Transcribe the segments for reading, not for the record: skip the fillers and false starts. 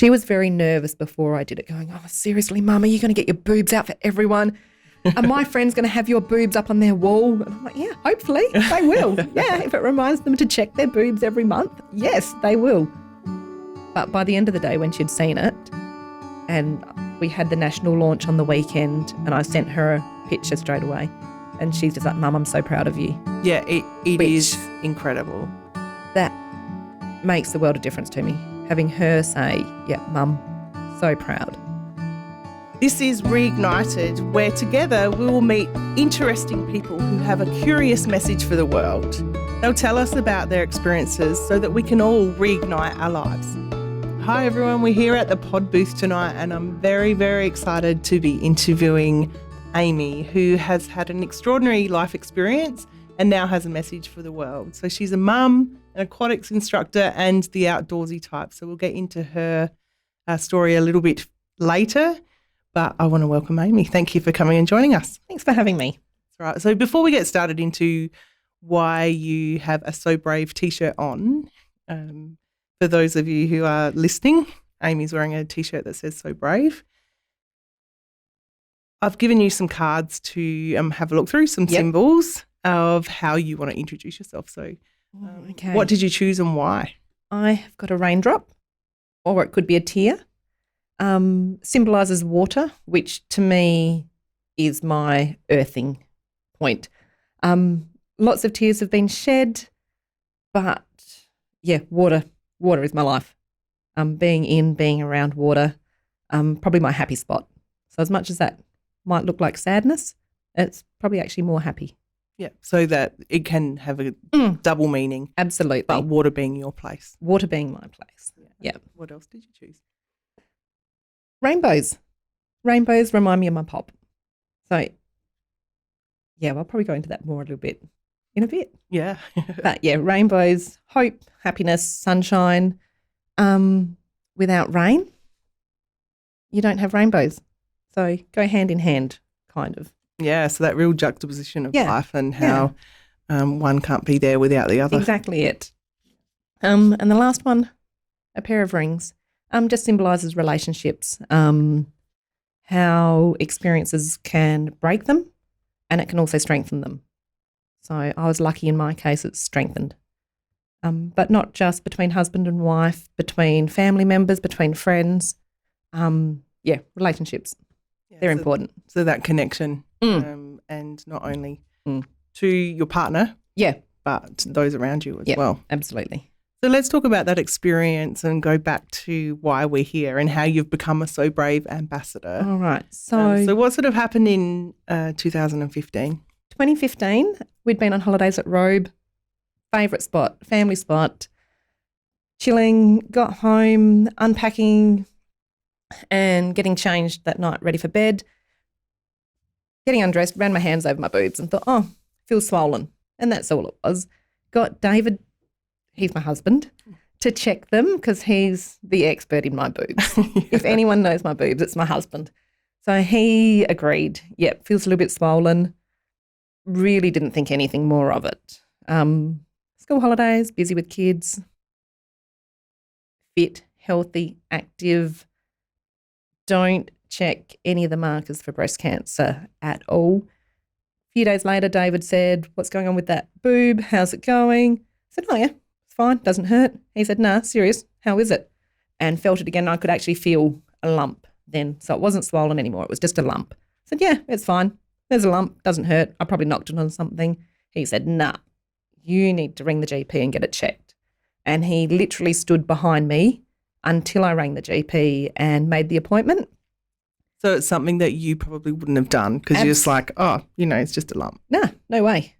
She was very nervous before I did it, going, oh, seriously, Mum, are you going to get your boobs out for everyone? Are my friends going to have your boobs up on their wall? And I'm like, yeah, hopefully they will. Yeah, if it reminds them to check their boobs every month, yes, they will. But by the end of the day, when she'd seen it, and we had the national launch on the weekend, and I sent her a picture straight away, and she's just like, Mum, I'm so proud of you. Yeah, it is incredible. That makes the world of difference to me, having her say, yeah, Mum, so proud. This is Reignited, where together we will meet interesting people who have a curious message for the world. They'll tell us about their experiences so that we can all reignite our lives. Hi everyone, we're here at the pod booth tonight, and I'm very, very excited to be interviewing Amy, who has had an extraordinary life experience and now has a message for the world. So she's a mum, an aquatics instructor, and the outdoorsy type. So we'll get into her story a little bit later. But I want to welcome Amy. Thank you for coming and joining us. Thanks for having me. That's right. So before we get started into why you have a So Brave t-shirt on, for those of you who are listening, Amy's wearing a t-shirt that says So Brave. I've given you some cards to have a look through, some symbols of how you want to introduce yourself. So what did you choose and why? I have got a raindrop, or it could be a tear. Symbolises water, which to me is my earthing point. Lots of tears have been shed, but yeah, water is my life. Being around water, probably my happy spot. So as much as that might look like sadness, it's probably actually more happy. Yeah, so that it can have a double meaning. Absolutely. But water being your place. Water being my place. Yeah. What else did you choose? Rainbows. Rainbows remind me of my pop. So, yeah, I'll probably go into that more a little bit in a bit. Yeah. But, yeah, rainbows, hope, happiness, sunshine. Without rain, you don't have rainbows. So go hand in hand, kind of. Yeah, so that real juxtaposition of life and how one can't be there without the other. Exactly it. And the last one, a pair of rings. Just symbolises relationships, how experiences can break them and it can also strengthen them. So I was lucky in my case it's strengthened. But not just between husband and wife, between family members, between friends. Relationships. Yeah, they're important. So that connection and not only to your partner, but those around you as well. Absolutely. So let's talk about that experience and go back to why we're here and how you've become a So Brave ambassador. All right. So what sort of happened in 2015? 2015, we'd been on holidays at Robe, favourite spot, family spot, chilling, got home, unpacking and getting changed that night, ready for bed, getting undressed, ran my hands over my boobs and thought, oh, feels swollen. And that's all it was. Got David, he's my husband, to check them because he's the expert in my boobs. If anyone knows my boobs, it's my husband. So he agreed, feels a little bit swollen, really didn't think anything more of it. School holidays, busy with kids, fit, healthy, active, don't check any of the markers for breast cancer at all. A few days later, David said, what's going on with that boob? How's it going? I said, oh, yeah, it's fine, doesn't hurt. He said, nah, serious, how is it? And felt it again. I could actually feel a lump then. So it wasn't swollen anymore. It was just a lump. I said, yeah, it's fine. There's a lump, doesn't hurt. I probably knocked it on something. He said, nah, you need to ring the GP and get it checked. And he literally stood behind me until I rang the GP and made the appointment. So it's something that you probably wouldn't have done because you're just like, oh, it's just a lump. Nah, no way.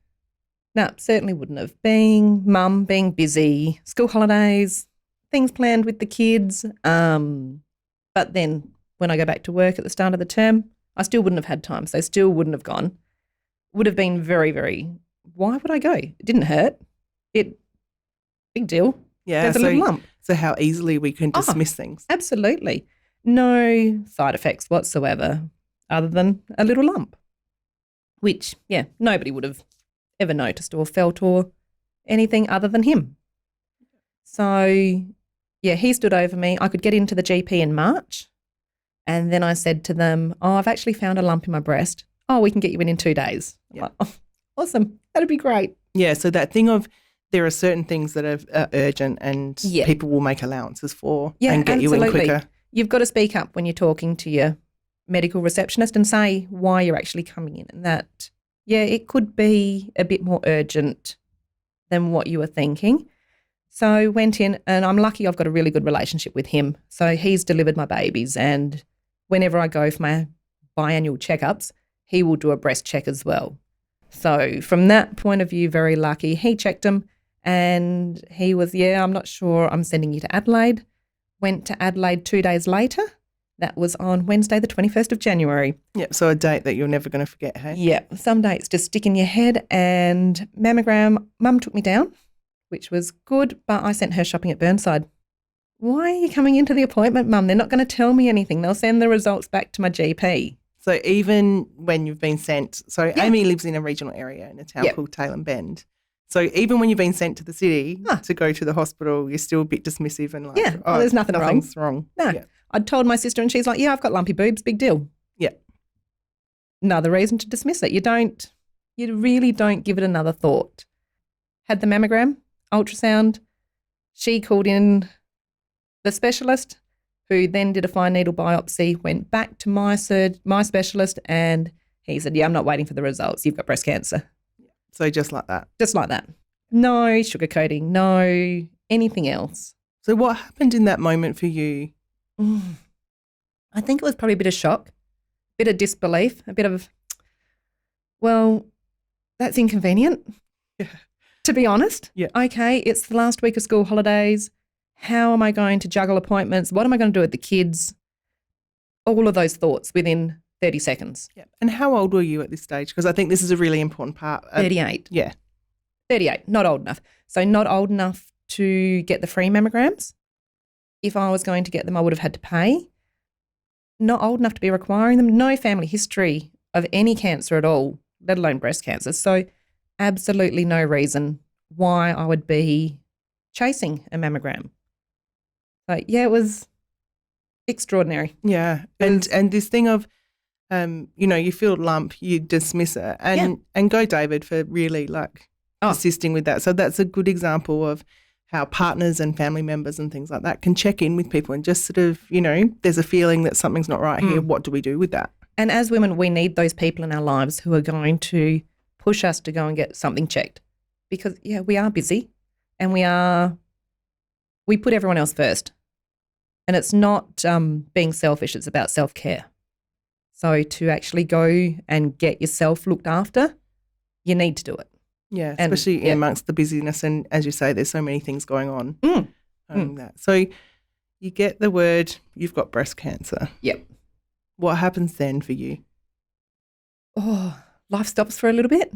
No, certainly wouldn't have. Being mum, being busy, school holidays, things planned with the kids. But then when I go back to work at the start of the term, I still wouldn't have had time. So still wouldn't have gone. Would have been very, very, why would I go? It didn't hurt. Big deal. Yeah. There's a little lump. So how easily we can dismiss things. Absolutely. No side effects whatsoever other than a little lump, which, nobody would have ever noticed or felt or anything other than him. So Yeah, he stood over me. I could get into the GP in March. And then I said to them, I've actually found a lump in my breast. Oh, we can get you in 2 days. Yeah. Like, oh, awesome. That'd be great. Yeah, so that thing of there are certain things that are urgent and people will make allowances for and get you in quicker. You've got to speak up when you're talking to your medical receptionist and say why you're actually coming in, and that, it could be a bit more urgent than what you were thinking. So went in, and I'm lucky I've got a really good relationship with him. So he's delivered my babies, and whenever I go for my biannual checkups, he will do a breast check as well. So from that point of view, very lucky. He checked them and he was, I'm not sure, I'm sending you to Adelaide. Went to Adelaide 2 days later. That was on Wednesday, the 21st of January. Yeah, so a date that you're never going to forget, hey? Yeah, some dates just stick in your head. And mammogram, Mum took me down, which was good, but I sent her shopping at Burnside. Why are you coming into the appointment, Mum? They're not going to tell me anything. They'll send the results back to my GP. So even when you've been sent, Amy lives in a regional area in a town called Tailem Bend. So even when you've been sent to the city to go to the hospital, you're still a bit dismissive and like, there's nothing nothing's wrong. No, yeah. I'd told my sister and she's like, I've got lumpy boobs, big deal. Yeah. Another reason to dismiss it. You really don't give it another thought. Had the mammogram, ultrasound. She called in the specialist who then did a fine needle biopsy, went back to my specialist, and he said, I'm not waiting for the results. You've got breast cancer. So just like that? Just like that. No sugarcoating, no anything else. So what happened in that moment for you? I think it was probably a bit of shock, a bit of disbelief, a bit of, well, that's inconvenient, to be honest. Yeah. Okay, it's the last week of school holidays. How am I going to juggle appointments? What am I going to do with the kids? All of those thoughts within 30 seconds. Yeah. And how old were you at this stage? Because I think this is a really important part. 38. Yeah. 38, not old enough. So not old enough to get the free mammograms. If I was going to get them, I would have had to pay. Not old enough to be requiring them. No family history of any cancer at all, let alone breast cancer. So absolutely no reason why I would be chasing a mammogram. So it was extraordinary. Yeah. And this thing of, you feel a lump, you dismiss it. And go David for really assisting with that. So that's a good example of how partners and family members and things like that can check in with people and just sort of, there's a feeling that something's not right here. What do we do with that? And as women, we need those people in our lives who are going to push us to go and get something checked because, we are busy and we put everyone else first. And it's not being selfish, it's about self-care. So to actually go and get yourself looked after, you need to do it. Yeah, especially amongst the busyness and, as you say, there's so many things going on. That. So you get the word, you've got breast cancer. Yep. What happens then for you? Oh, life stops for a little bit.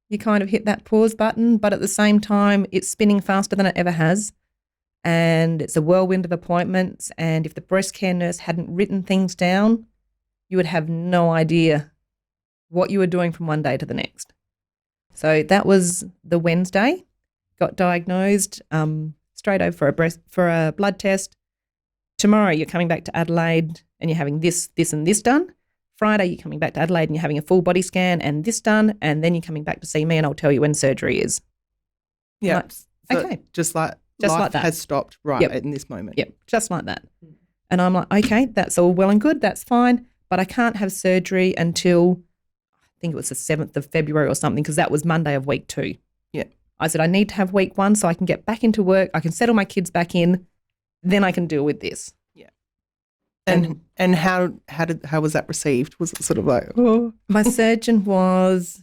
You kind of hit that pause button, but at the same time, it's spinning faster than it ever has. And it's a whirlwind of appointments. And if the breast care nurse hadn't written things down, you would have no idea what you were doing from one day to the next. So that was the Wednesday, got diagnosed, straight over for a blood test. Tomorrow you're coming back to Adelaide and you're having this, and this done. Friday you're coming back to Adelaide and you're having a full body scan and this done, and then you're coming back to see me and I'll tell you when surgery is. Yeah. Like, so okay. Just life like that. has stopped in this moment. Yep, just like that. And I'm like, okay, that's all well and good, that's fine, but I can't have surgery until I think it was the 7th of February or something because that was Monday of week 2. Yeah. I said I need to have week 1 so I can get back into work, I can settle my kids back in, then I can deal with this. Yeah. And how was that received? Was it sort of like, oh? My surgeon was,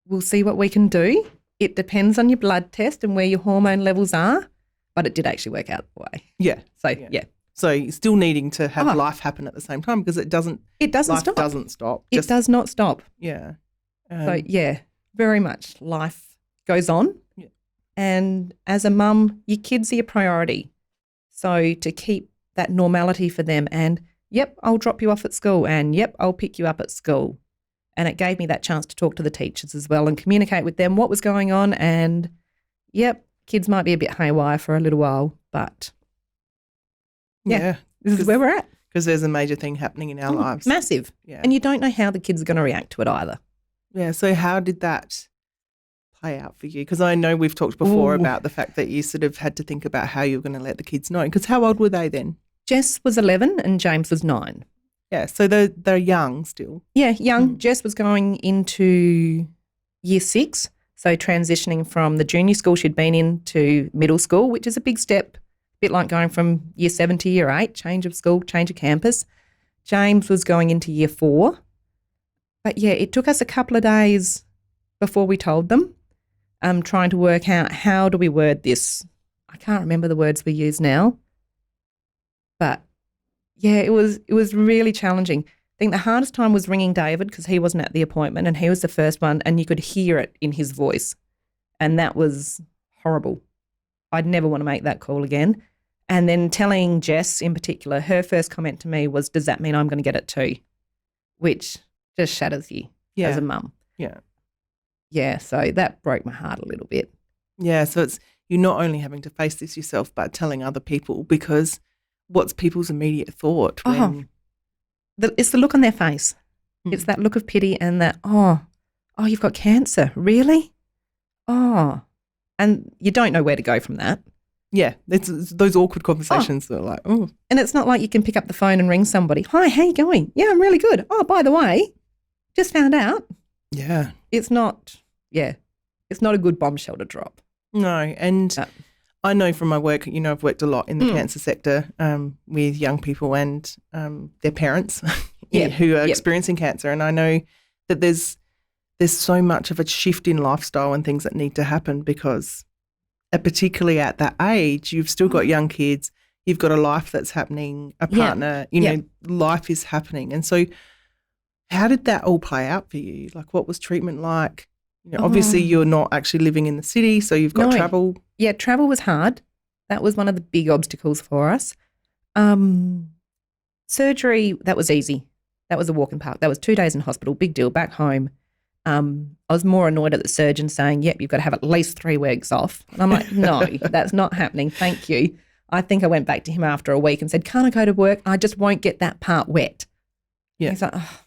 we'll see what we can do. It depends on your blood test and where your hormone levels are, but it did actually work out the way. Yeah. So, yeah. So you're still needing to have life happen at the same time because it doesn't stop. Doesn't stop. It does not stop. Yeah. So, very much life goes on. Yeah. And as a mum, your kids are your priority. So to keep that normality for them and, I'll drop you off at school and, I'll pick you up at school. And it gave me that chance to talk to the teachers as well and communicate with them what was going on and, kids might be a bit haywire for a little while, but Yeah. This is where we're at. Because there's a major thing happening in our lives. Massive. Yeah. And you don't know how the kids are going to react to it either. Yeah. So how did that play out for you? Because I know we've talked before about the fact that you sort of had to think about how you were going to let the kids know. Because how old were they then? Jess was 11 and James was 9. Yeah. So they're young still. Yeah, young. Jess was going into year 6, so transitioning from the junior school she'd been in to middle school, which is a big step, a bit like going from year 7 to year 8, change of school, change of campus. James was going into year 4. But, yeah, it took us a couple of days before we told them, trying to work out how do we word this. I can't remember the words we use now. But, yeah, it was really challenging. I think the hardest time was ringing David because he wasn't at the appointment and he was the first one and you could hear it in his voice. And that was horrible. I'd never want to make that call again. And then telling Jess in particular, her first comment to me was, does that mean I'm going to get it too? Which just shatters you as a mum. Yeah. Yeah, so that broke my heart a little bit. Yeah, so it's you're not only having to face this yourself but telling other people, because what's people's immediate thought when it's the look on their face. It's that look of pity and that, oh, you've got cancer. Really? Oh. And you don't know where to go from that. Yeah, it's those awkward conversations that are like, oh. And it's not like you can pick up the phone and ring somebody. Hi, how you going? Yeah, I'm really good. Oh, by the way, just found out. Yeah. It's not a good bombshell to drop. No, and I know from my work, I've worked a lot in the cancer sector with young people and their parents who are experiencing cancer. And I know that there's so much of a shift in lifestyle and things that need to happen because particularly at that age, you've still got young kids, you've got a life that's happening, a partner, life is happening. And so how did that all play out for you? Like what was treatment like? Obviously you're not actually living in the city, so you've got travel. Yeah, travel was hard. That was one of the big obstacles for us. Surgery, that was easy. That was a walk in park. That was 2 days in hospital, big deal, back home. I was more annoyed at the surgeon saying, yep, you've got to have at least 3 weeks off. And I'm like, no, that's not happening. Thank you. I think I went back to him after a week and said, can't I go to work? I just won't get that part wet. Yeah. He's like, oh.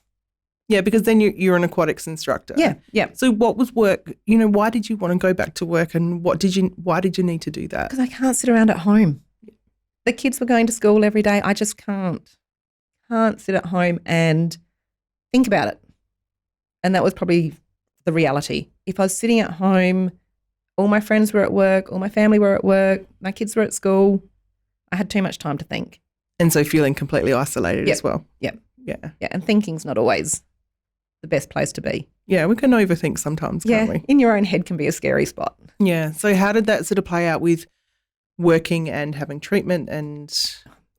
Yeah, because then you're an aquatics instructor. Yeah. So what was work? Why did you want to go back to work and why did you need to do that? Because I can't sit around at home. The kids were going to school every day. I just can't sit at home and think about it. And that was probably the reality. If I was sitting at home, all my friends were at work, all my family were at work, my kids were at school, I had too much time to think. And so feeling completely isolated as well. Yep. Yeah. Yeah, and thinking's not always the best place to be. Yeah, we can overthink sometimes, can't we? In your own head can be a scary spot. Yeah. So how did that sort of play out with working and having treatment, and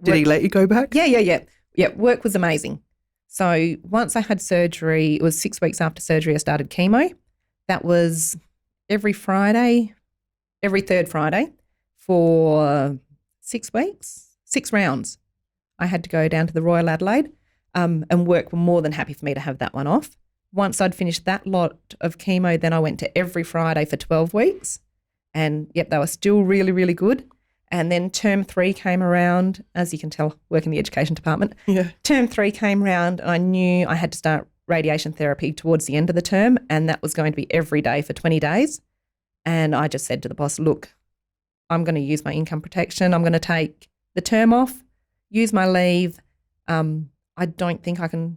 did he let you go back? Yeah. Work was amazing. So once I had surgery, it was 6 weeks after surgery I started chemo. That was every third Friday for 6 weeks, 6 rounds. I had to go down to the Royal Adelaide and work were more than happy for me to have that one off. Once I'd finished that lot of chemo, then I went to every Friday for 12 weeks. And, yep, they were still really, really good. And then term 3 came around, as you can tell, work in the education department. Yeah. Term 3 came around and I knew I had to start radiation therapy towards the end of the term, and that was going to be every day for 20 days. And I just said to the boss, look, I'm going to use my income protection. I'm going to take the term off, use my leave. I don't think I can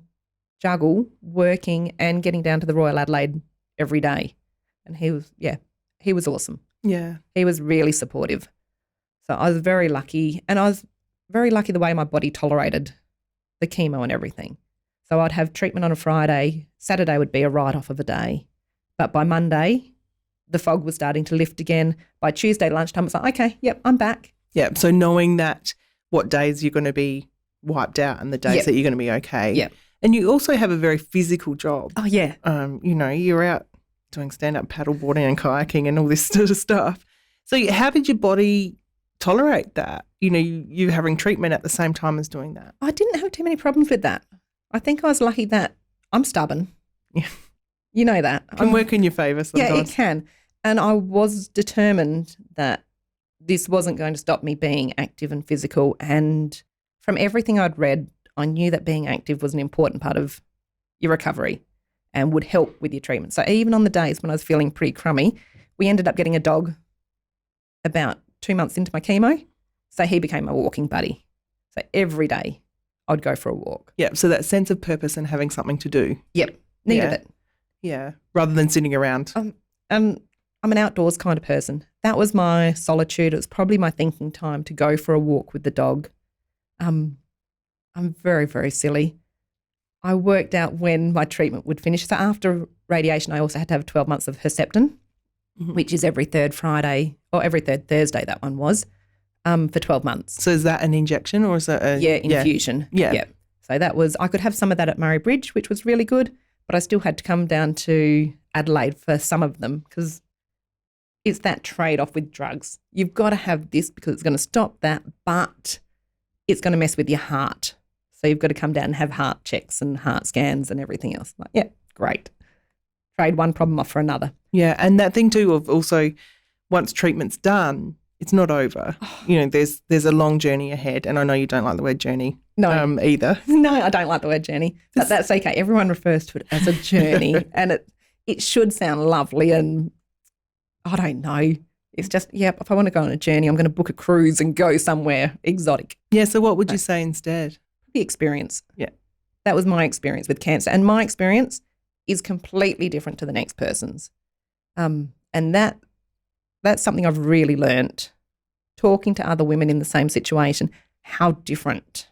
juggle working and getting down to the Royal Adelaide every day. And he was awesome. Yeah. He was really supportive. So I was very lucky, and I was very lucky the way my body tolerated the chemo and everything. So I'd have treatment on a Friday. Saturday would be a write-off of a day. But by Monday, the fog was starting to lift again. By Tuesday lunchtime, it's like, okay, yep, I'm back. Yeah, so knowing that what days you're going to be wiped out and the days that you're going to be okay. Yeah. And you also have a very physical job. Oh, yeah. You're out doing stand-up paddleboarding and kayaking and all this sort of stuff. So how did your body tolerate that? You having treatment at the same time as doing that? I didn't have too many problems with that. I think I was lucky that I'm stubborn. Yeah. You know that. It can work in your favour sometimes. Yeah, it can. And I was determined that this wasn't going to stop me being active and physical, and from everything I'd read, I knew that being active was an important part of your recovery and would help with your treatment. So even on the days when I was feeling pretty crummy, we ended up getting a dog about 2 months into my chemo. So he became my walking buddy. So every day I'd go for a walk. Yeah, so that sense of purpose and having something to do. Yep, needed it. Yeah, rather than sitting around. And I'm an outdoors kind of person. That was my solitude. It was probably my thinking time to go for a walk with the dog. I'm very, very silly. I worked out when my treatment would finish. So after radiation, I also had to have 12 months of Herceptin, which is every third Friday or every third Thursday, that one was, for 12 months. So is that an injection or is that a... infusion. Yeah. So that was, I could have some of that at Murray Bridge, which was really good, but I still had to come down to Adelaide for some of them because it's that trade-off with drugs. You've got to have this because it's going to stop that, but it's going to mess with your heart. So you've got to come down and have heart checks and heart scans and everything else. Like, yeah, great. Trade one problem off for another. Yeah, and that thing too of also once treatment's done, it's not over. You know, there's a long journey ahead, and I know you don't like the word journey either. No, I don't like the word journey, but that's okay. Everyone refers to it as a journey, and it should sound lovely and I don't know. It's just, if I want to go on a journey, I'm going to book a cruise and go somewhere exotic. Yeah, so what would you say instead? The experience. Yeah. That was my experience with cancer. And my experience is completely different to the next person's. And that's something I've really learnt, talking to other women in the same situation, how different.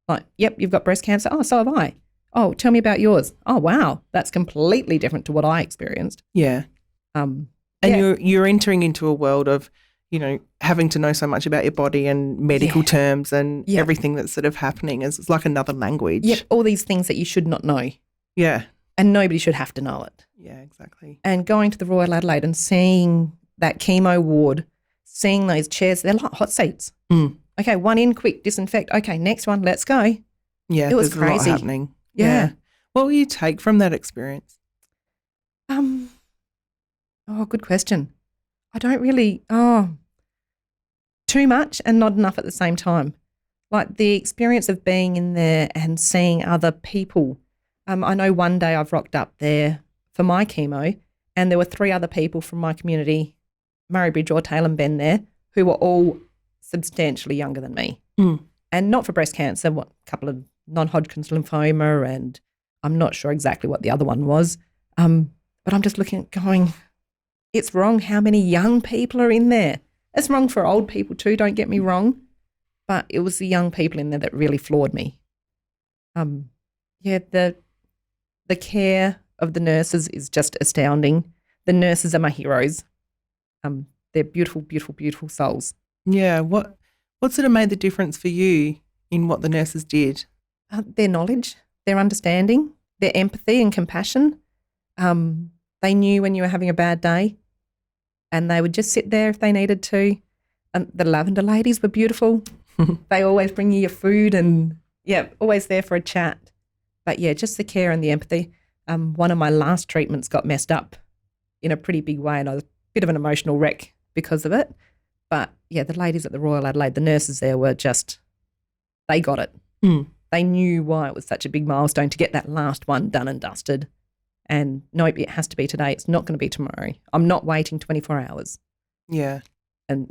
Like, yep, you've got breast cancer. Oh, so have I. Oh, tell me about yours. Oh, wow, that's completely different to what I experienced. Yeah. And you're entering into a world of, you know, having to know so much about your body and medical terms and everything that's sort of happening. It's like another language. Yep, all these things that you should not know. Yeah. And nobody should have to know it. Yeah, exactly. And going to the Royal Adelaide and seeing that chemo ward, seeing those chairs, they're like hot seats. Okay, one in, quick, disinfect. Okay, next one, let's go. Yeah, it was there's crazy. A lot happening. Yeah. What will you take from that experience? Good question. I don't really, too much and not enough at the same time. Like the experience of being in there and seeing other people. I know one day I've rocked up there for my chemo and there were 3 other people from my community, Murray Bridge or Tailem Bend there, who were all substantially younger than me. And not for breast cancer, a couple of non-Hodgkin's lymphoma, and I'm not sure exactly what the other one was. But I'm just looking at going, it's wrong how many young people are in there. It's wrong for old people too, don't get me wrong. But it was the young people in there that really floored me. The care of the nurses is just astounding. The nurses are my heroes. They're beautiful, beautiful, beautiful souls. Yeah. What sort of made the difference for you in what the nurses did? Their knowledge, their understanding, their empathy and compassion. They knew when you were having a bad day and they would just sit there if they needed to. And the lavender ladies were beautiful. They always bring you your food and, always there for a chat. But, just the care and the empathy. One of my last treatments got messed up in a pretty big way and I was a bit of an emotional wreck because of it. But, the ladies at the Royal Adelaide, the nurses there were just, they got it. They knew why it was such a big milestone to get that last one done and dusted. And nope, it has to be today. It's not going to be tomorrow. I'm not waiting 24 hours. Yeah. And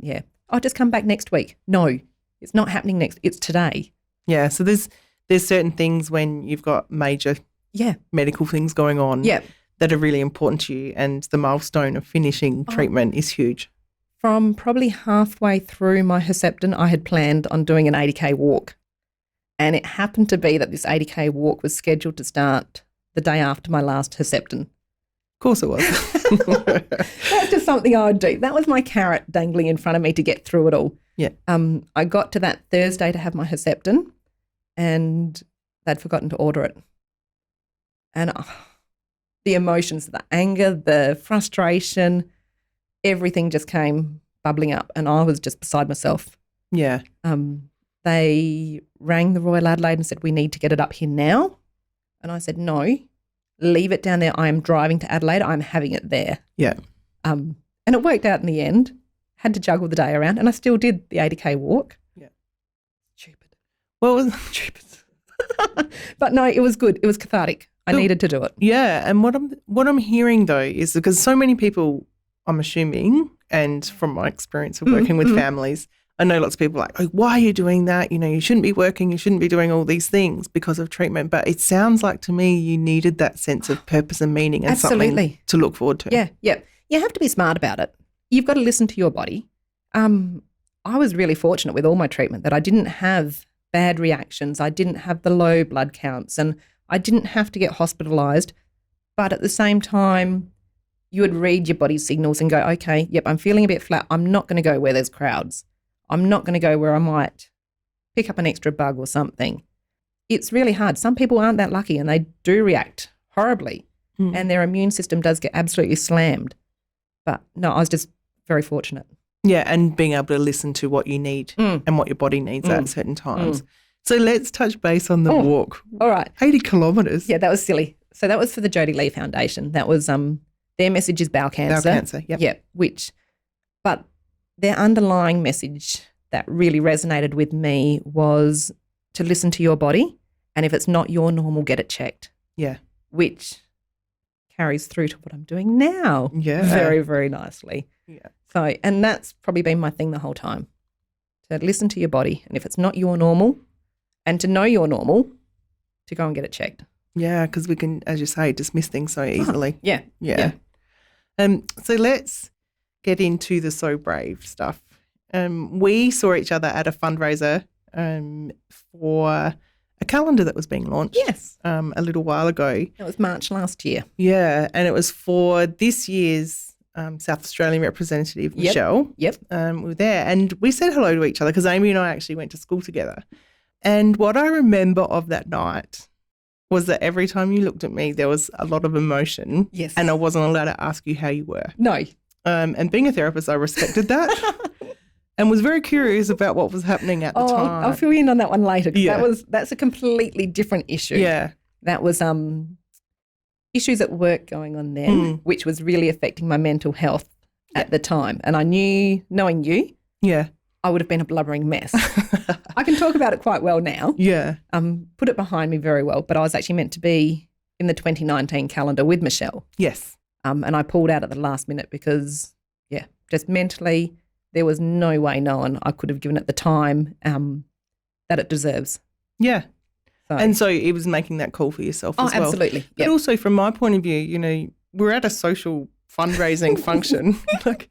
I'll just come back next week. No, it's not happening next. It's today. Yeah. So there's certain things when you've got major medical things going on that are really important to you, and the milestone of finishing treatment is huge. From probably halfway through my Herceptin, I had planned on doing an 80K walk. And it happened to be that this 80K walk was scheduled to start the day after my last Herceptin. Of course it was. That's just something I would do. That was my carrot dangling in front of me to get through it all. Yeah. I got to that Thursday to have my Herceptin and they'd forgotten to order it. And the emotions, the anger, the frustration, everything just came bubbling up and I was just beside myself. Yeah. They rang the Royal Adelaide and said, we need to get it up here now. And I said, no, leave it down there. I am driving to Adelaide. I'm having it there. Yeah. And it worked out in the end. Had to juggle the day around and I still did the 80K walk. Yeah. Stupid. What was treatment? But no, it was good. It was cathartic. I needed to do it. Yeah, and what I'm hearing though is because so many people, I'm assuming, and from my experience of working with families, I know lots of people are like, oh, why are you doing that? You know, you shouldn't be working, you shouldn't be doing all these things because of treatment. But it sounds like to me you needed that sense of purpose and meaning and something to look forward to. Yeah, yeah. You have to be smart about it. You've got to listen to your body. I was really fortunate with all my treatment that I didn't have bad reactions. I didn't have the low blood counts and I didn't have to get hospitalised. But at the same time, you would read your body's signals and go, okay, yep, I'm feeling a bit flat. I'm not going to go where there's crowds. I'm not going to go where I might pick up an extra bug or something. It's really hard. Some people aren't that lucky and they do react horribly and their immune system does get absolutely slammed. But no, I was just very fortunate. Yeah, and being able to listen to what you need and what your body needs at certain times. So let's touch base on the walk. All right. 80 kilometres. Yeah, that was silly. So that was for the Jodie Lee Foundation. That was their message is bowel cancer. Bowel cancer, yep. Yeah, but their underlying message that really resonated with me was to listen to your body, and if it's not your normal, get it checked. Yeah. Which carries through to what I'm doing now. Yeah. Very, very nicely. Yeah. So, and that's probably been my thing the whole time, to listen to your body, and if it's not your normal, and to know your normal, to go and get it checked. Yeah, because we can, as you say, dismiss things so easily. Yeah. So let's get into the So Brave stuff. We saw each other at a fundraiser for a calendar that was being launched. Yes. A little while ago. It was March last year. Yeah, and it was for this year's South Australian representative, Michelle. Yep. We were there and we said hello to each other because Amy and I actually went to school together. And what I remember of that night was that every time you looked at me, there was a lot of emotion. Yes. And I wasn't allowed to ask you how you were. No. And being a therapist, I respected that and was very curious about what was happening at the time. I'll fill you in on that one later because Yeah. that's a completely different issue. Yeah. That was issues at work going on then, which was really affecting my mental health at the time. And I knew, knowing you, I would have been a blubbering mess. I can talk about it quite well now. Yeah. Put it behind me very well. But I was actually meant to be in the 2019 calendar with Michelle. Yes. And I pulled out at the last minute because, just mentally there was no way known I could have given it the time that it deserves. Yeah. So. And so it was making that call for yourself as well. Oh, absolutely. Yep. But also from my point of view, you know, we're at a social fundraising function. And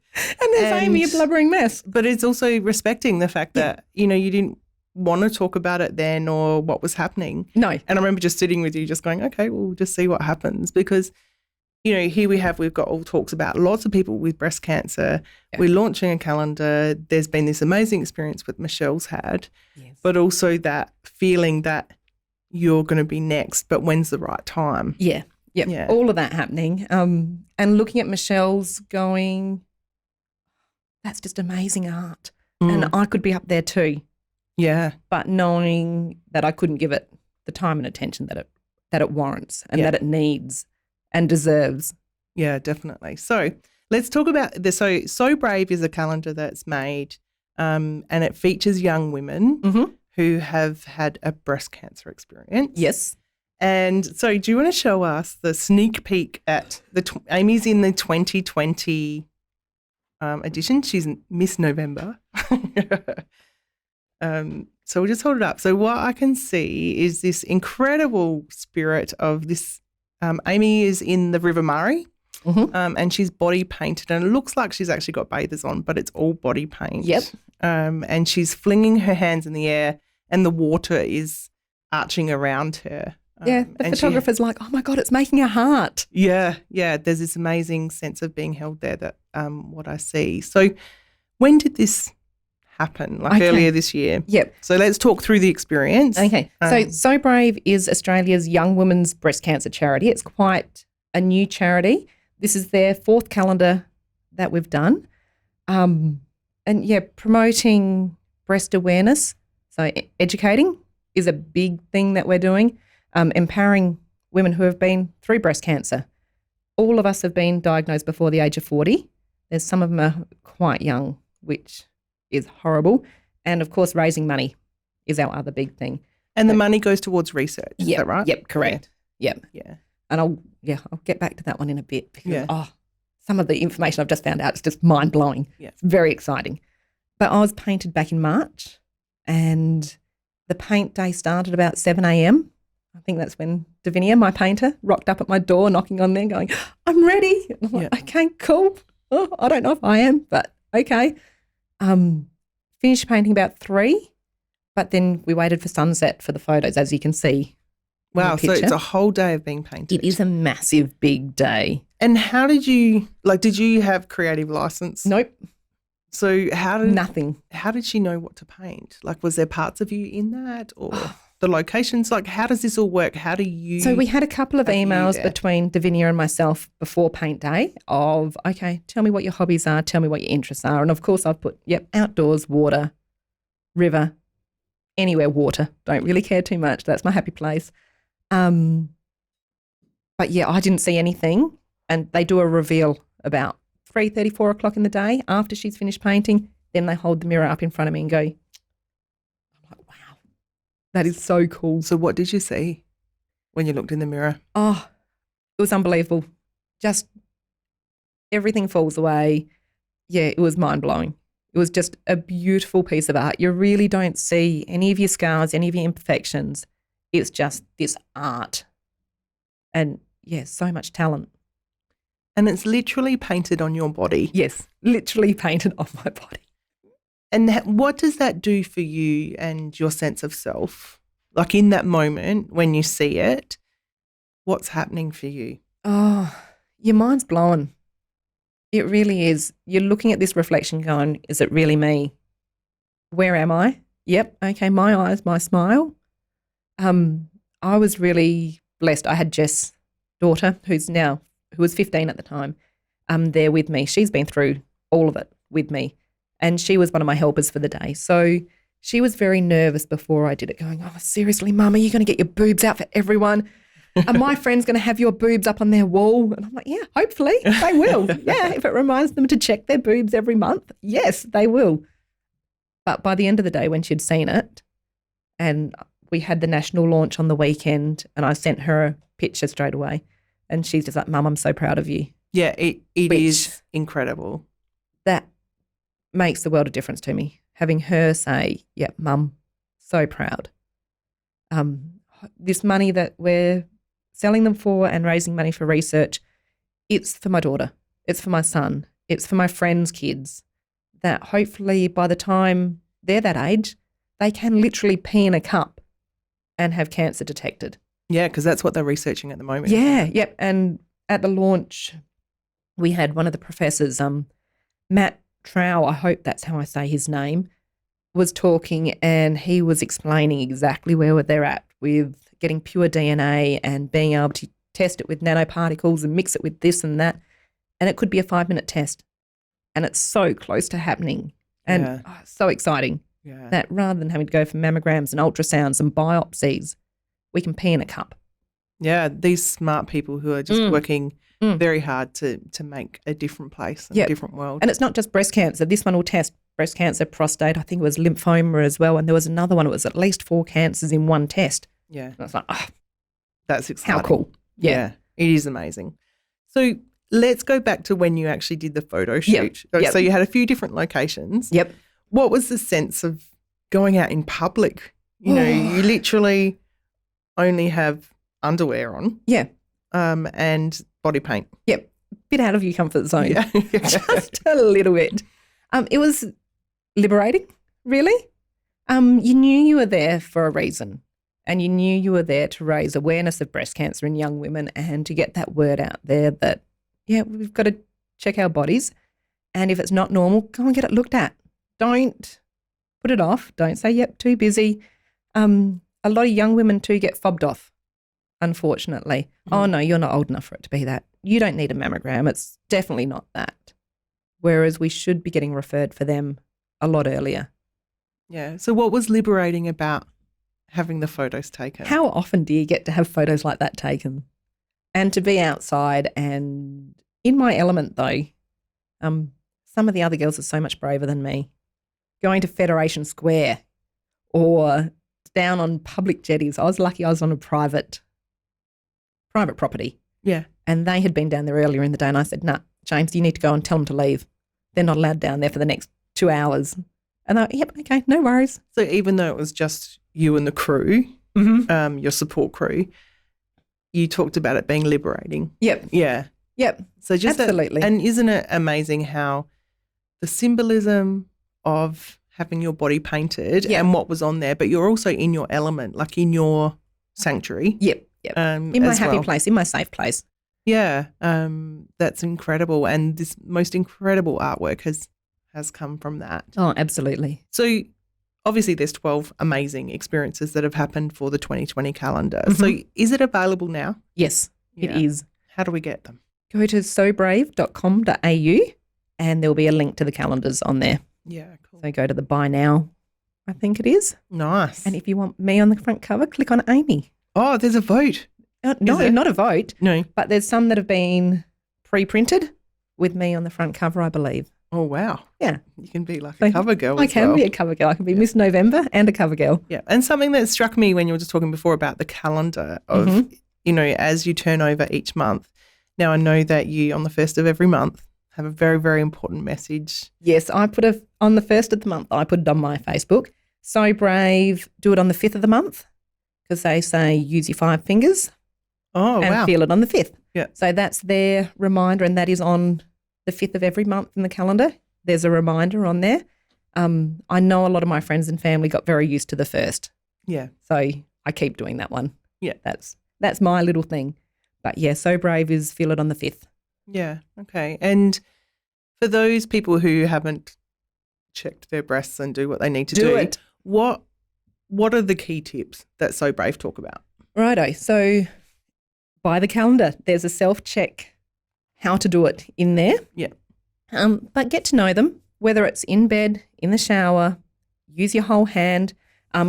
there's Amy, a blubbering mess. But it's also respecting the fact that, you know, you didn't want to talk about it then or what was happening. No. And I remember just sitting with you just going, okay, we'll just see what happens because, you know, here we've got all talks about lots of people with breast cancer. Yeah. We're launching a calendar. There's been this amazing experience that Michelle's had, but also that feeling that you're going to be next, but when's the right time? Yeah. All of that happening. And looking at Michelle's going, that's just amazing art. And I could be up there too. Yeah. But knowing that I couldn't give it the time and attention that it warrants and that it needs and deserves. Yeah, definitely. So let's talk about this. So Brave is a calendar that's made and it features young women who have had a breast cancer experience. Yes. And so do you want to show us the sneak peek at Amy's in the 2020 edition. She's Miss November. So we'll just hold it up. So what I can see is this incredible spirit of this. Amy is in the River Murray and she's body painted and it looks like she's actually got bathers on, but it's all body paint. Yep. And she's flinging her hands in the air and the water is arching around her. The photographer's like, oh, my God, it's making a heart. Yeah. There's this amazing sense of being held there that what I see. So when did this happen? Earlier this year? Yep. So let's talk through the experience. Okay. So Brave is Australia's young women's breast cancer charity. It's quite a new charity. This is their 4th calendar that we've done. Promoting breast awareness. So educating is a big thing that we're doing. Empowering women who have been through breast cancer. All of us have been diagnosed before the age of 40. There's some of them are quite young, which is horrible. And, of course, raising money is our other big thing. And the money goes towards research, is that right? Yep, correct. Yep. Yeah. And I'll get back to that one in a bit because, Yeah. some of the information I've just found out is just mind-blowing. Yeah. It's very exciting. But I was painted back in March and the paint day started about 7 a.m. I think that's when Davinia, my painter, rocked up at my door knocking on there going, I'm ready. And I'm like, okay, cool. Oh, I don't know if I am, but okay. Finished painting about 3, but then we waited for sunset for the photos, as you can see. Wow, so it's a whole day of being painted. It is a massive, big day. And how did you have creative license? Nope. So nothing. How did she know what to paint? Like, was there parts of you in that or the locations? Like, how does this all work? How do you? So we had a couple of emails between Davinia and myself before paint day of, okay, tell me what your hobbies are, tell me what your interests are. And of course I've put, outdoors, water, river, anywhere water. Don't really care too much. That's my happy place. But I didn't see anything. And they do a reveal about 3:30, 4 o'clock in the day after she's finished painting. Then they hold the mirror up in front of me and go, I'm like, wow, that is so cool. So what did you see when you looked in the mirror? Oh, it was unbelievable. Just everything falls away. Yeah, it was mind-blowing. It was just a beautiful piece of art. You really don't see any of your scars, any of your imperfections. It's just this art. And, so much talent. And it's literally painted on your body. Yes, literally painted on my body. And what does that do for you and your sense of self? Like in that moment when you see it, what's happening for you? Oh, your mind's blown. It really is. You're looking at this reflection going, is it really me? Where am I? Yep, okay, my eyes, my smile. I was really blessed. I had Jess' daughter, who was 15 at the time, there with me. She's been through all of it with me, and she was one of my helpers for the day. So she was very nervous before I did it, going, oh, seriously, Mum, are you going to get your boobs out for everyone? Are my friends going to have your boobs up on their wall? And I'm like, yeah, hopefully they will. Yeah, if it reminds them to check their boobs every month, yes, they will. But by the end of the day, when she'd seen it, and we had the national launch on the weekend, and I sent her a picture straight away, and she's just like, Mum, I'm so proud of you. Yeah, it is incredible. That makes the world of difference to me, having her say, yeah, Mum, so proud. This money that we're selling them for and raising money for research, it's for my daughter, it's for my son, it's for my friends' kids, that hopefully by the time they're that age, they can literally pee in a cup and have cancer detected. Yeah, because that's what they're researching at the moment. Yeah, yep. And at the launch, we had one of the professors, Matt Trow, I hope that's how I say his name, was talking, and he was explaining exactly where they're at with getting pure DNA and being able to test it with nanoparticles and mix it with this and that. And it could be a 5-minute test. And it's so close to happening. And so exciting that rather than having to go for mammograms and ultrasounds and biopsies, we can pee in a cup. Yeah, these smart people who are just working very hard to make a different place and a different world. And it's not just breast cancer. This one will test breast cancer, prostate, I think it was lymphoma as well. And there was another one, it was at least 4 cancers in one test. Yeah. And I was like, that's exciting. How cool. Yeah, it is amazing. So let's go back to when you actually did the photo shoot. Yep. So you had a few different locations. Yep. What was the sense of going out in public? You know, you literally only have underwear on. Yeah. And body paint. Yep. Bit out of your comfort zone. Yeah. Just a little bit. It was liberating, really. You knew you were there for a reason, and you knew you were there to raise awareness of breast cancer in young women and to get that word out there that, we've got to check our bodies, and if it's not normal, go and get it looked at. Don't put it off. Don't say, yep, too busy. A lot of young women too get fobbed off, unfortunately. Oh, no, you're not old enough for it to be that. You don't need a mammogram. It's definitely not that. Whereas we should be getting referred for them a lot earlier. Yeah. So what was liberating about having the photos taken? How often do you get to have photos like that taken? And to be outside and in my element though, some of the other girls are so much braver than me. Going to Federation Square or down on public jetties. I was lucky I was on a private property. Yeah. And they had been down there earlier in the day, and I said, "Nah, James, you need to go and tell them to leave. They're not allowed down there for the next 2 hours." And they were, "Yep, okay, no worries." So even though it was just you and the crew, your support crew, you talked about it being liberating. Yep. Yeah. Yep. So just absolutely. And isn't it amazing how the symbolism of having your body painted and what was on there, but you're also in your element, like in your sanctuary. Yep. In my happy place, in my safe place. Yeah. That's incredible. And this most incredible artwork has come from that. Oh, absolutely. So obviously there's 12 amazing experiences that have happened for the 2020 calendar. So is it available now? Yes, it is. How do we get them? Go to sobrave.com.au and there'll be a link to the calendars on there. Yeah, cool. So go to the buy now, I think it is. Nice. And if you want me on the front cover, click on Amy. Oh, there's a vote. No, not a vote. No. But there's some that have been pre-printed with me on the front cover, I believe. Oh, wow. Yeah. You can be like a cover girl I can be a cover girl. I can be Miss November and a cover girl. Yeah. And something that struck me when you were just talking before about the calendar of, as you turn over each month. Now, I know that you, on the first of every month, have a very, very important message. Yes, I put on the first of the month, I put it on my Facebook. So brave, do it on the 5th of the month because they say use your 5 fingers. Oh, and wow. feel it on the 5th. Yeah. So that's their reminder, and that is on the 5th of every month in the calendar. There's a reminder on there. I know a lot of my friends and family got very used to the 1st. Yeah. So I keep doing that one. Yeah. That's my little thing. But yeah, so brave is feel it on the 5th. Yeah. Okay. And for those people who haven't checked their breasts and do what they need to do it. What are the key tips that So Brave talk about? Righto. So by the calendar, there's a self-check how to do it in there. Yeah. But get to know them, whether it's in bed, in the shower, use your whole hand,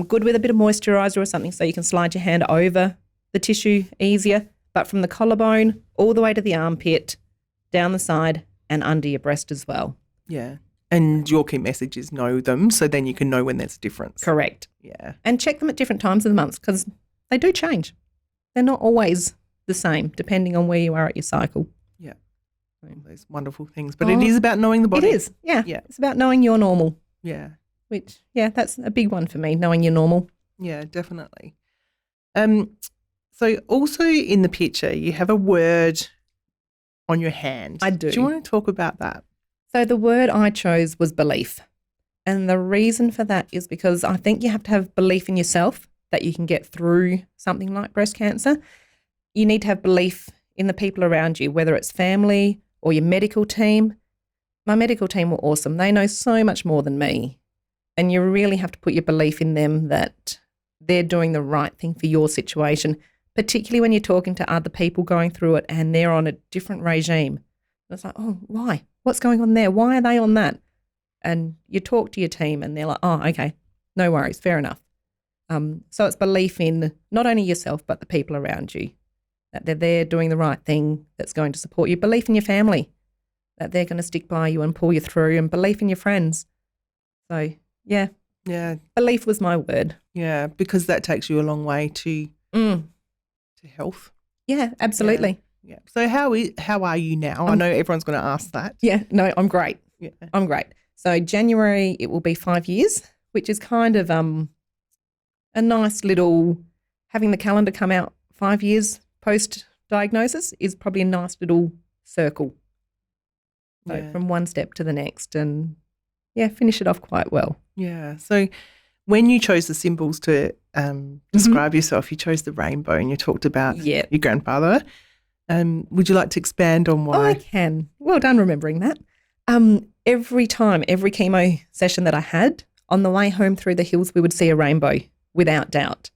good with a bit of moisturiser or something so you can slide your hand over the tissue easier, but from the collarbone all the way to the armpit, down the side and under your breast as well. Yeah. And your key message is know them so then you can know when there's a difference. Correct. Yeah. And check them at different times of the month because they do change. They're not always the same depending on where you are at your cycle. Yeah. Those wonderful things. But it is about knowing the body. It is. Yeah. Yeah. It's about knowing you're normal. Yeah. Which, yeah, that's a big one for me, knowing you're normal. Yeah, definitely. So also in the picture, you have a word on your hand. I do. Do you want to talk about that? So the word I chose was belief. And the reason for that is because I think you have to have belief in yourself that you can get through something like breast cancer. You need to have belief in the people around you, whether it's family or your medical team. My medical team were awesome. They know so much more than me. And you really have to put your belief in them that they're doing the right thing for your situation, particularly when you're talking to other people going through it and they're on a different regime. And it's like, oh, why? What's going on there? Why are they on that? And you talk to your team and they're like, oh, okay, no worries, fair enough. So it's belief in not only yourself but the people around you, that they're there doing the right thing that's going to support you. Belief in your family, that they're going to stick by you and pull you through, and belief in your friends. So, yeah. Yeah. Belief was my word. Yeah, because that takes you a long way to health. Yeah, absolutely. Yeah. So how are you now? I know everyone's going to ask that. Yeah, no, I'm great. Yeah. I'm great. So January it will be 5 years, which is kind of a nice little, having the calendar come out 5 years post-diagnosis is probably a nice little circle. So from one step to the next and, yeah, finish it off quite well. Yeah. So when you chose the symbols to describe yourself, you chose the rainbow and you talked about your grandfather. Would you like to expand on why? Oh, I can. Well done remembering that. Every chemo session that I had, on the way home through the hills, we would see a rainbow without doubt.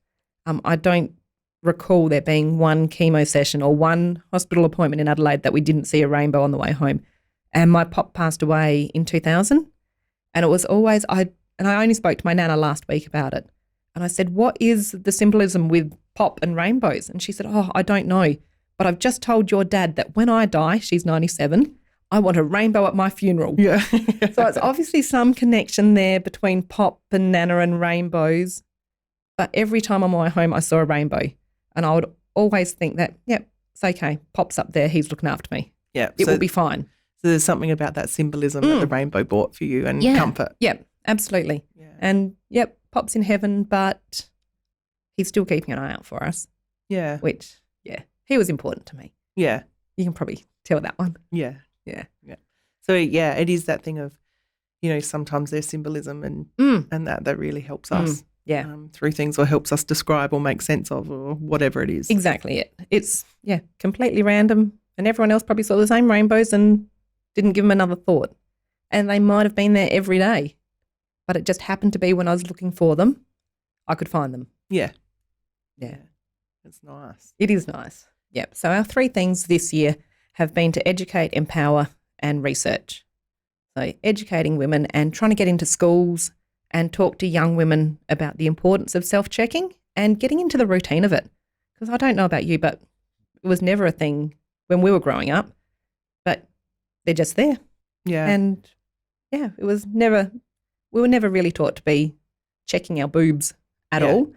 I don't recall there being one chemo session or one hospital appointment in Adelaide that we didn't see a rainbow on the way home. And my pop passed away in 2000, and it was always, I only spoke to my nana last week about it. And I said, what is the symbolism with pop and rainbows? And she said, oh, I don't know. But I've just told your dad that when I die, she's 97, I want a rainbow at my funeral. Yeah. So it's obviously some connection there between pop and nana and rainbows. But every time on my way home, I saw a rainbow. And I would always think that, yep, it's okay. Pop's up there. He's looking after me. Yeah. It will be fine. So there's something about that symbolism that the rainbow brought for you and comfort. Yep, absolutely. Yeah. And, yep, Pop's in heaven, but he's still keeping an eye out for us. Yeah. Which, yeah, he was important to me. Yeah. You can probably tell that one. Yeah. Yeah. Yeah. So, yeah, it is that thing of, sometimes there's symbolism and that really helps us. Yeah. Through things or helps us describe or make sense of or whatever it is. Exactly it. It's, completely random, and everyone else probably saw the same rainbows and didn't give them another thought. And they might have been there every day, but it just happened to be when I was looking for them, I could find them. Yeah. Yeah. It's nice. It is nice. Yep. So our 3 things this year have been to educate, empower and research. So educating women and trying to get into schools and talk to young women about the importance of self-checking and getting into the routine of it. Because I don't know about you, but it was never a thing when we were growing up, but they're just there. Yeah. And it was never, we were never really taught to be checking our boobs at all.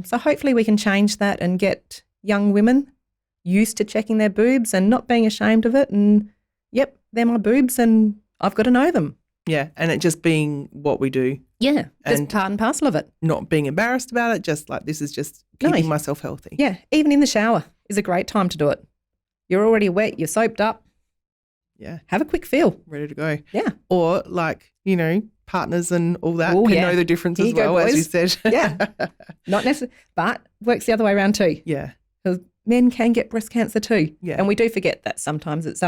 So hopefully we can change that and get young women used to checking their boobs and not being ashamed of it. And yep, they're my boobs and I've got to know them. Yeah. And it just being what we do. Yeah. Just And part and parcel of it. not being embarrassed about it, just like this is just keeping myself healthy. Yeah. Even in the shower is a great time to do it. You're already wet, you're soaped up. Yeah. Have a quick feel. Ready to go. Yeah. Or partners and all that Oh, can yeah. know the difference Here as you go, well, as you boys. said. Yeah. Not necessarily, but works the other way around too. Yeah. Because men can get breast cancer too. Yeah. And we do forget that sometimes. It's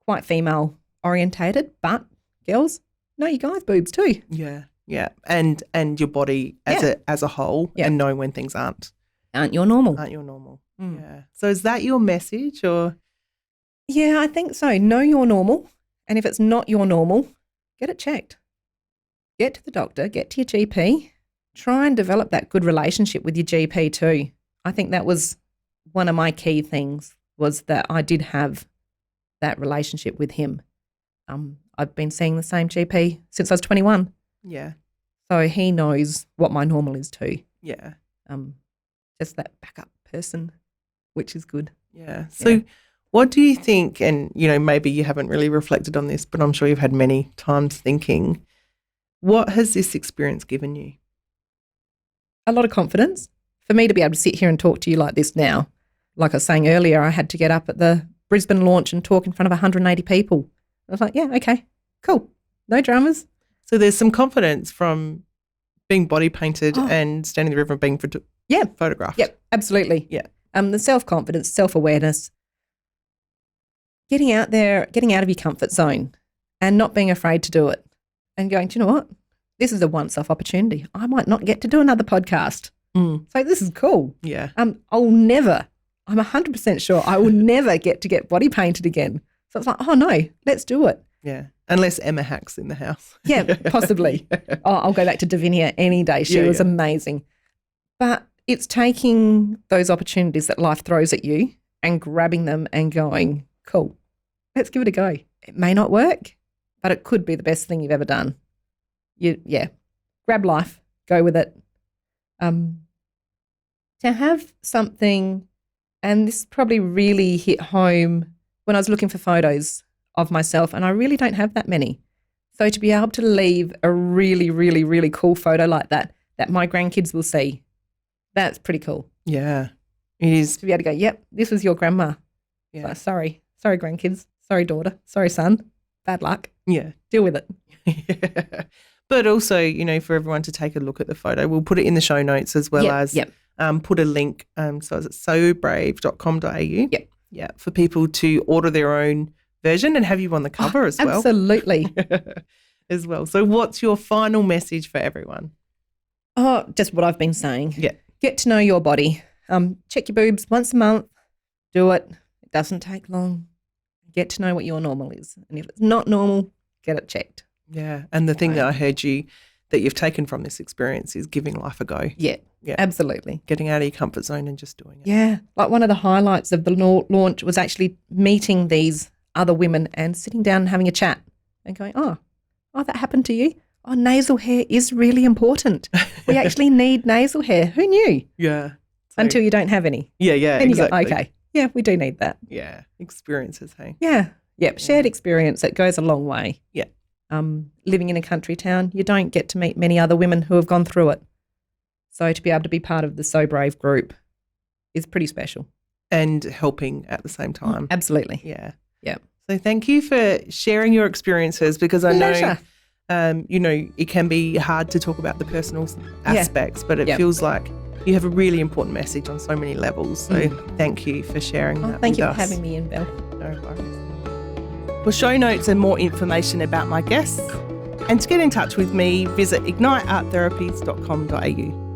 quite female orientated, but girls, know you guys' boobs too. Yeah. Yeah. And your body as a whole and knowing when things aren't your normal. your normal. Yeah. So is that your message or? Yeah, I think so. Know your normal. And if it's not your normal, get it checked. Get to the doctor, get to your GP, try and develop that good relationship with your GP too. I think that was one of my key things, was that I did have that relationship with him. I've been seeing the same GP since I was 21. Yeah. So he knows what my normal is too. Yeah. Just that backup person, which is good. Yeah. So what do you think, and, maybe you haven't really reflected on this, but I'm sure you've had many times thinking, what has this experience given you? A lot of confidence. For me to be able to sit here and talk to you like this now, like I was saying earlier, I had to get up at the Brisbane launch and talk in front of 180 people. I was like, yeah, okay, cool. No dramas. So there's some confidence from being body painted and standing in the river and being photographed. Yep, absolutely. Yeah. The self-confidence, self-awareness, getting out there, getting out of your comfort zone and not being afraid to do it and going, do you know what? This is a once-off opportunity. I might not get to do another podcast. So this is cool. Yeah. I'll never, I'm 100% sure I will never get to get body painted again. So it's like, oh no, let's do it. Yeah. Unless Emma Hack's in the house. Yeah, possibly. Oh, I'll go back to Davinia any day. She was amazing. But it's taking those opportunities that life throws at you and grabbing them and going, cool, let's give it a go. It may not work, but it could be the best thing you've ever done. Grab life, go with it. To have something, and this probably really hit home when I was looking for photos of myself, and I really don't have that many. So to be able to leave a really, really, really cool photo like that my grandkids will see, that's pretty cool. Yeah, it is. To be able to go, yep, this was your grandma. Yeah. So, sorry grandkids, sorry daughter, sorry son, bad luck. Yeah. Deal with it. Yeah. But also, for everyone to take a look at the photo, we'll put it in the show notes as well as put a link. So it's sobrave.com.au. Yep. Yeah, for people to order their own version and have you on the cover as well. Absolutely. As well. So what's your final message for everyone? Oh, just what I've been saying. Yeah. Get to know your body. Check your boobs once a month. Do it. It doesn't take long. Get to know what your normal is. And if it's not normal, get it checked. Yeah. And the thing that I heard that you've taken from this experience is giving life a go. Yeah. Absolutely. Getting out of your comfort zone and just doing it. Yeah. Like one of the highlights of the launch was actually meeting these other women and sitting down and having a chat and going, oh, that happened to you? oh, nasal hair is really important. We actually need nasal hair. Who knew? Yeah. Until you don't have any. Yeah, And exactly. you go, okay, yeah, we do need that. Yeah, experiences, hey? Yeah. Yep. Shared experience, it goes a long way. Yeah. Living in a country town, you don't get to meet many other women who have gone through it. So to be able to be part of the So Brave group is pretty special. And helping at the same time. Absolutely. Yeah. Yeah. So thank you for sharing your experiences, because I know, it can be hard to talk about the personal aspects, but it feels like you have a really important message on so many levels. So thank you for sharing that Thank with you us. for having me in, Belle. No worries. For show notes and more information about my guests, and to get in touch with me, visit ignitearttherapies.com.au.